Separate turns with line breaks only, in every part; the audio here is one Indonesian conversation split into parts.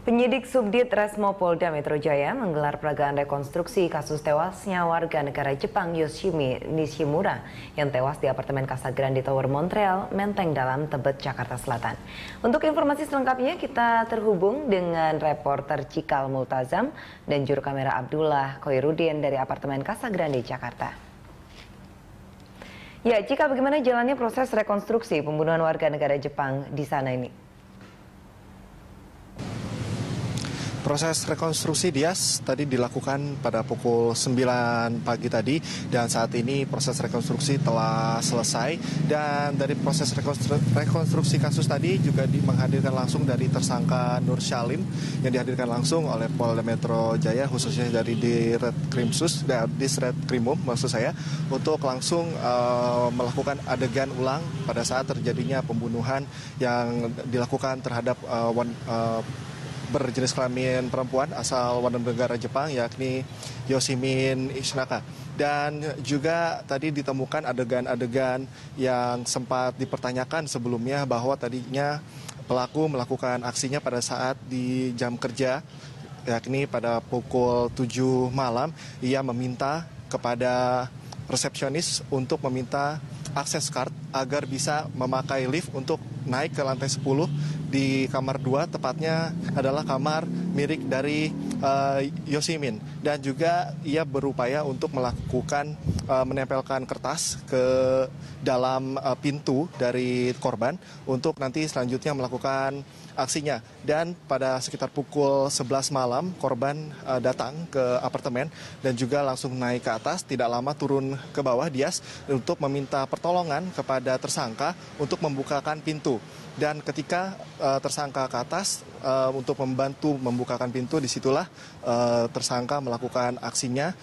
Penyidik Subdit Resmo Polda Metro Jaya menggelar peragaan rekonstruksi kasus tewasnya warga negara Jepang Yoshimi Nishimura yang tewas di apartemen Casa Grande Tower Montreal, Menteng Dalam, Tebet, Jakarta Selatan. Untuk informasi selengkapnya kita terhubung dengan reporter Cikal Multazam dan juru kamera Abdullah Khoirudin dari apartemen Casa Grande, Jakarta. Ya, Cikal, bagaimana jalannya proses rekonstruksi pembunuhan warga negara Jepang di sana ini?
Proses rekonstruksi Dias tadi dilakukan pada pukul 9 pagi tadi dan saat ini proses rekonstruksi telah selesai dan dari proses rekonstruksi kasus tadi juga menghadirkan langsung dari tersangka Nur Syalim yang dihadirkan langsung oleh Polda Metro Jaya khususnya dari Ditreskrimum maksud saya untuk langsung melakukan adegan ulang pada saat terjadinya pembunuhan yang dilakukan terhadap berjenis kelamin perempuan asal warga negara Jepang yakni Yoshimi Nishimura. Dan juga tadi ditemukan adegan-adegan yang sempat dipertanyakan sebelumnya bahwa tadinya pelaku melakukan aksinya pada saat di jam kerja yakni pada pukul 7 malam. Ia meminta kepada resepsionis untuk meminta akses card agar bisa memakai lift untuk naik ke lantai 10 di kamar 2, tepatnya adalah kamar milik dari Yoshimi. Dan juga ia berupaya untuk melakukan menempelkan kertas ke dalam pintu dari korban untuk nanti selanjutnya melakukan aksinya. Dan pada sekitar pukul 11 malam korban datang ke apartemen dan juga langsung naik ke atas, tidak lama turun ke bawah Dias untuk meminta pertolongan kepada tersangka untuk membukakan pintu. Dan ketika tersangka ke atas untuk membantu membukakan pintu, disitulah tersangka melakukan aksinya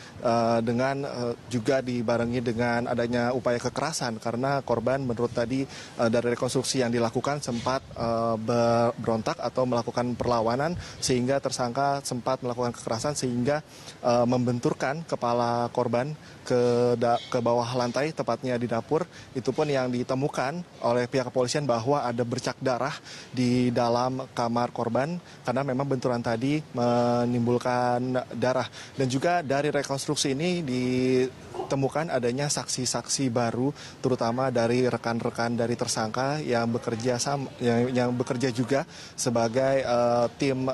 dengan juga dibarengi dengan adanya upaya kekerasan karena korban menurut tadi dari rekonstruksi yang dilakukan sempat berontak atau melakukan perlawanan sehingga tersangka sempat melakukan kekerasan sehingga membenturkan kepala korban ke bawah lantai tepatnya di dapur. Itu pun yang ditemukan oleh pihak kepolisian bahwa ada bercak darah di dalam kamar korban karena memang benturan tadi menimbulkan darah. Dan juga dari rekonstruksi ini ditemukan adanya saksi-saksi baru terutama dari rekan-rekan dari tersangka yang bekerja juga sebagai tim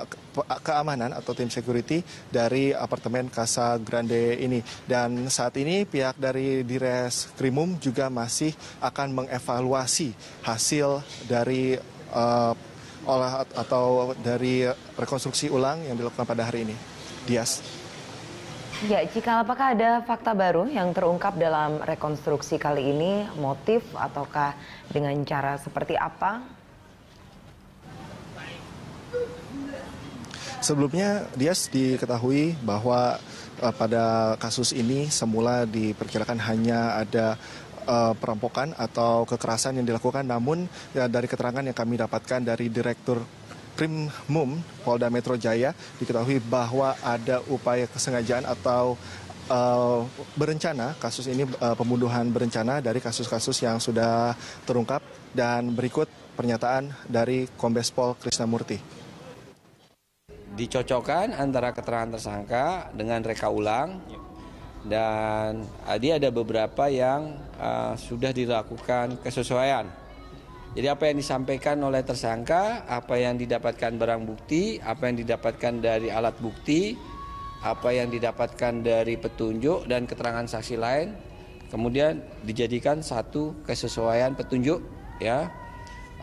keamanan atau tim security dari apartemen Casa Grande ini. Dan saat ini pihak dari Ditreskrimum juga masih akan mengevaluasi hasil dari dari rekonstruksi ulang yang dilakukan pada hari ini. Dias.
Ya, Cikal, apakah ada fakta baru yang terungkap dalam rekonstruksi kali ini? Motif ataukah dengan cara seperti apa?
Sebelumnya, Dias, diketahui bahwa pada kasus ini semula diperkirakan hanya ada perampokan atau kekerasan yang dilakukan, namun ya, dari keterangan yang kami dapatkan dari Direktur Krimum Polda Metro Jaya diketahui bahwa ada upaya kesengajaan atau berencana kasus ini pembunuhan berencana dari kasus-kasus yang sudah terungkap. Dan berikut pernyataan dari Kombes Pol Krisnamurti.
Dicocokkan antara keterangan tersangka dengan reka ulang dan ada beberapa yang sudah dilakukan kesesuaian. Jadi apa yang disampaikan oleh tersangka, apa yang didapatkan barang bukti, apa yang didapatkan dari alat bukti, apa yang didapatkan dari petunjuk dan keterangan saksi lain, kemudian dijadikan satu kesesuaian petunjuk, ya.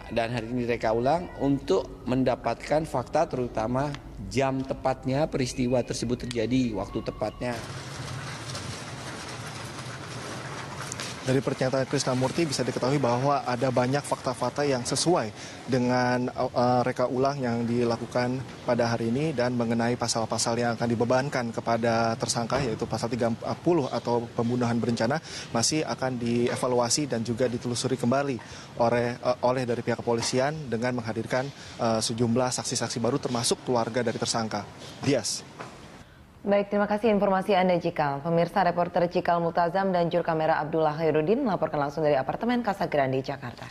Dan hari ini direka ulang untuk mendapatkan fakta terutama jam tepatnya peristiwa tersebut terjadi, waktu tepatnya.
Dari pernyataan Krisnamurti bisa diketahui bahwa ada banyak fakta-fakta yang sesuai dengan reka ulang yang dilakukan pada hari ini dan mengenai pasal-pasal yang akan dibebankan kepada tersangka yaitu pasal 30 atau pembunuhan berencana masih akan dievaluasi dan juga ditelusuri kembali oleh dari pihak kepolisian dengan menghadirkan sejumlah saksi-saksi baru termasuk keluarga dari tersangka. Dias.
Baik, terima kasih informasi Anda, Cikal. Pemirsa, reporter Cikal Multazam dan juru kamera Abdullah Khoirudin melaporkan langsung dari apartemen Casa Grande, Jakarta.